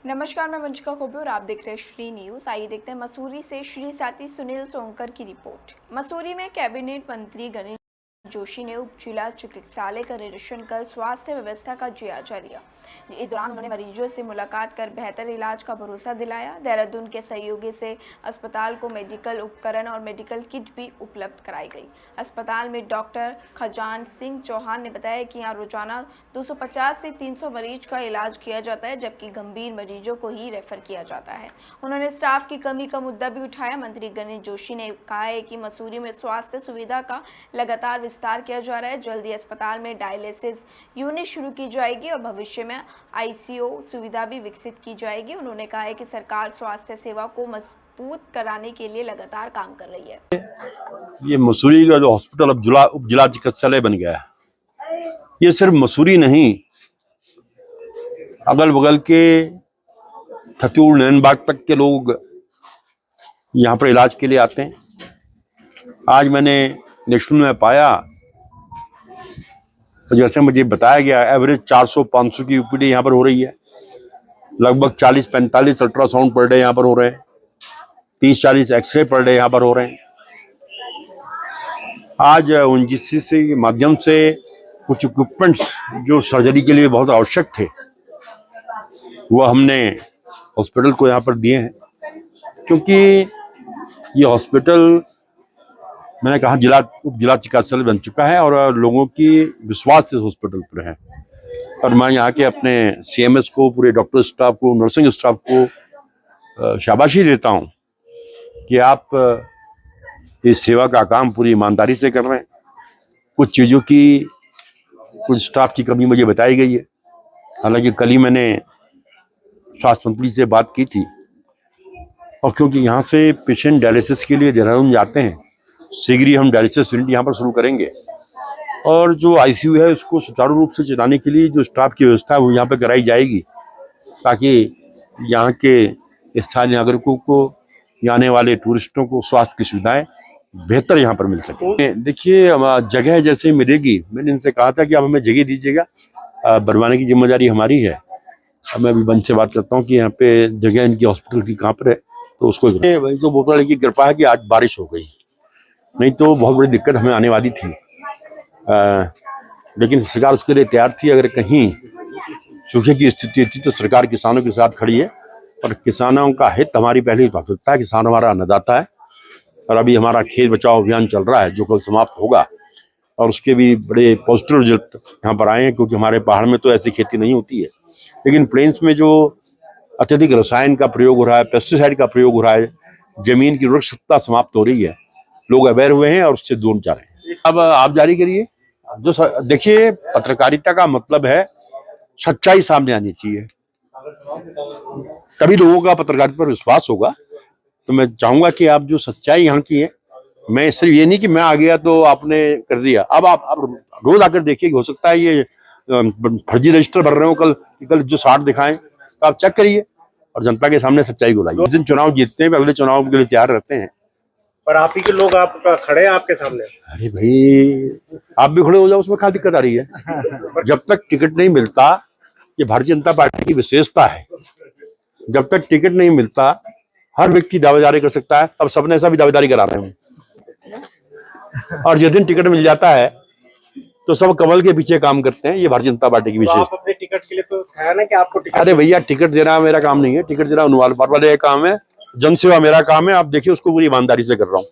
नमस्कार, मैं वंशिका खोबे और आप देख रहे हैं श्री न्यूज। आइए देखते हैं मसूरी से श्री साथी सुनील सोनकर की रिपोर्ट। मसूरी में कैबिनेट मंत्री गणेश जोशी ने उप जिला चिकित्सालय का निरीक्षण कर स्वास्थ्य व्यवस्था का जायजा लिया। इस दौरान उन्होंने मरीजों से मुलाकात कर बेहतर इलाज का भरोसा दिलाया। देहरादून के सहयोगी से अस्पताल को मेडिकल उपकरण और मेडिकल किट भी उपलब्ध कराई गई। अस्पताल में डॉक्टर खजान सिंह चौहान ने बताया कि यहाँ रोजाना 250 से 300 मरीज का इलाज किया जाता है, जबकि गंभीर मरीजों को ही रेफर किया जाता है। उन्होंने स्टाफ की कमी का मुद्दा भी उठाया। मंत्री गणेश जोशी ने कहा है कि मसूरी में स्वास्थ्य सुविधा का लगातार विस्तार किया जा रहा है। जल्दी अस्पताल में डायलिसिस यूनिट शुरू की जाएगी और भविष्य में आईसीयू सुविधा भी विकसित की जाएगी। उन्होंने कहा है कि सरकार स्वास्थ्य सेवा को मजबूत कराने के लिए लगातार काम कर रही है। ये मसूरी का जो हॉस्पिटल अब उप जिला चिकित्सालय बन गया है, ये सिर्फ मसूरी नहीं, अगल बगल के थत्यूर नैनबाग तक के लोग यहाँ पर इलाज के लिए आते हैं। आज मैंने नेशनल में पाया, जैसे मुझे बताया गया, एवरेज 400-500 की यूपीडी यहाँ पर हो रही है। लगभग 40-45 अल्ट्रासाउंड पर डे यहाँ पर हो रहे हैं। 30-40 एक्सरे पर डे यहाँ पर हो रहे हैं। आज UNGC के माध्यम से कुछ इक्विपमेंट्स जो सर्जरी के लिए बहुत आवश्यक थे, वह हमने हॉस्पिटल को यहाँ पर दिए हैं, क्योंकि ये हॉस्पिटल, मैंने कहा, उप जिला चिकित्सालय बन चुका है और लोगों की विश्वास इस हॉस्पिटल पर है। और मैं यहाँ के अपने CMS को, पूरे डॉक्टर स्टाफ को, नर्सिंग स्टाफ को शाबाशी देता हूँ कि आप इस सेवा का काम पूरी ईमानदारी से कर रहे हैं। कुछ चीज़ों की, कुछ स्टाफ की कमी मुझे बताई गई है। हालांकि कल ही मैंने स्वास्थ्य मंत्री से बात की थी, और क्योंकि यहाँ से पेशेंट डायलिसिस के लिए देहरादून जाते हैं, शीघ्र ही हम डायलिसिस यूनिट यहाँ पर शुरू करेंगे। और जो ICU है उसको सुचारू रूप से चलाने के लिए जो स्टाफ की व्यवस्था है वो यहाँ पर कराई जाएगी, ताकि यहाँ के स्थानीय नागरिकों को, आने वाले टूरिस्टों को स्वास्थ्य की सुविधाएं बेहतर यहाँ पर मिल सके। देखिए, जगह जैसे मिलेगी, मैंने इनसे कहा था कि आप हमें जगह दीजिएगा, बनवाने की जिम्मेदारी हमारी है। मैं अभी बंद से बात करता हूँ कि यहाँ पे जगह इनकी हॉस्पिटल की कहाँ पर है, तो उसको वही तो बहुत की कृपा है कि आज बारिश हो गई, नहीं तो बहुत बड़ी दिक्कत हमें आने वाली थी। लेकिन सरकार उसके लिए तैयार थी। अगर कहीं सूखे की स्थिति थी तो सरकार किसानों के साथ खड़ी है, और किसानों का हित हमारी पहली प्राथमिकता है। किसान हमारा अन्नदाता है, और अभी हमारा खेत बचाओ अभियान चल रहा है जो कल समाप्त होगा, और उसके भी बड़े पॉजिटिव रिजल्ट यहाँ पर आए हैं, क्योंकि हमारे पहाड़ में तो ऐसी खेती नहीं होती है। लेकिन प्लेन्स में जो अत्यधिक रसायन का प्रयोग हो रहा है, पेस्टिसाइड का प्रयोग हो रहा है, जमीन की उर्वरकता समाप्त हो रही है, लोग अवेयर हुए हैं और उससे दूर जा रहे हैं। अब आप जारी करिए। जो देखिए, पत्रकारिता का मतलब है सच्चाई सामने आनी चाहिए, तभी लोगों का पत्रकारिता पर विश्वास होगा। तो मैं चाहूंगा कि आप जो सच्चाई यहाँ की है, मैं सिर्फ ये नहीं कि मैं आ गया तो आपने कर दिया। अब आप रोज आकर देखिए, हो सकता है ये फर्जी रजिस्टर भर रहे हो, कल जो 60 दिखाएं, तो आप चेक करिए और जनता के सामने सच्चाई को लाइए। जिस दिन चुनाव जीतते हैं, अगले चुनाव के लिए तैयार रहते हैं। पर आप ही के लोग आपका खड़े हैं आपके सामने। अरे भाई, आप भी खड़े हो जाओ, उसमें क्या दिक्कत आ रही है? जब तक टिकट नहीं मिलता, ये भारतीय जनता पार्टी की विशेषता है, जब तक टिकट नहीं मिलता हर व्यक्ति दावेदारी कर सकता है। अब सबने ऐसा भी दावेदारी करा रहे हैं, और जिस दिन टिकट मिल जाता है तो सब कमल के पीछे काम करते हैं। ये भारतीय जनता पार्टी की विशेषता। आप अपने टिकट के लिए तो है ना कि आपको टिकट। अरे भैया, टिकट देना मेरा काम नहीं है, टिकट देना अनुवाल वाले का काम है, जनसेवा मेरा काम है। आप देखिए, उसको पूरी ईमानदारी से कर रहा हूँ।